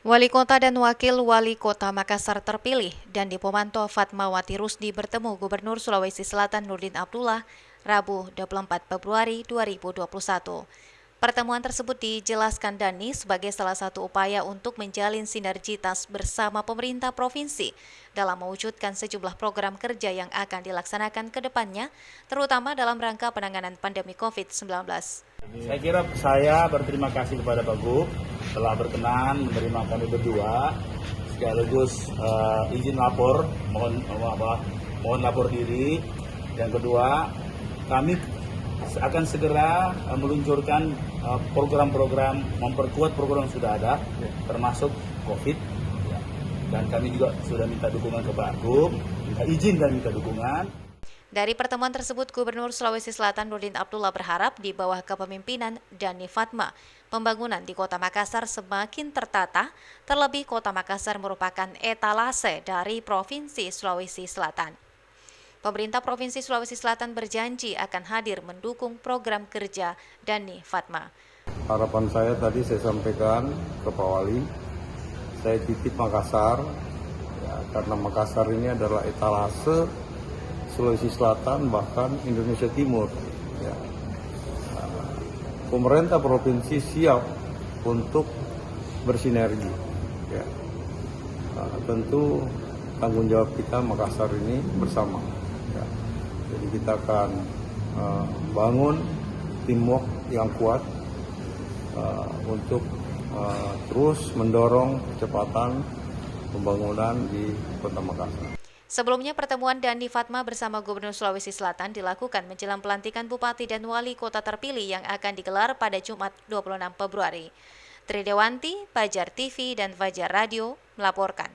Wali Kota dan Wakil Wali Kota Makassar terpilih dan Dipomanto Fatmawati Rusdi bertemu Gubernur Sulawesi Selatan Nurdin Abdullah Rabu 24 Februari 2021. Pertemuan tersebut dijelaskan Dani sebagai salah satu upaya untuk menjalin sinergitas bersama pemerintah provinsi dalam mewujudkan sejumlah program kerja yang akan dilaksanakan ke depannya, terutama dalam rangka penanganan pandemi COVID-19. Saya kira saya berterima kasih kepada Pak Gub telah berkenan menerima kami berdua, sekaligus izin lapor, mohon lapor diri. Yang kedua, kami akan segera meluncurkan program-program, memperkuat program yang sudah ada, termasuk COVID. Dan kami juga sudah minta dukungan ke Pak Gub, minta izin dan minta dukungan. Dari pertemuan tersebut, Gubernur Sulawesi Selatan Nurdin Abdullah berharap di bawah kepemimpinan Dani Fatma, pembangunan di Kota Makassar semakin tertata, terlebih Kota Makassar merupakan etalase dari Provinsi Sulawesi Selatan. Pemerintah Provinsi Sulawesi Selatan berjanji akan hadir mendukung program kerja Dani Fatma. Harapan saya tadi saya sampaikan ke Pak Wali, saya titip Makassar, ya, karena Makassar ini adalah etalase Sulawesi Selatan bahkan Indonesia Timur. Ya. Pemerintah provinsi siap untuk bersinergi. Ya. Tentu tanggung jawab kita Makassar ini bersama. Ya. Jadi kita akan bangun teamwork yang kuat untuk terus mendorong kecepatan pembangunan di Kota Makassar. Sebelumnya, pertemuan Dani Fatma bersama Gubernur Sulawesi Selatan dilakukan menjelang pelantikan Bupati dan Wali Kota terpilih yang akan digelar pada Jumat 26 Februari. Tridewanti, Fajar TV, dan Fajar Radio melaporkan.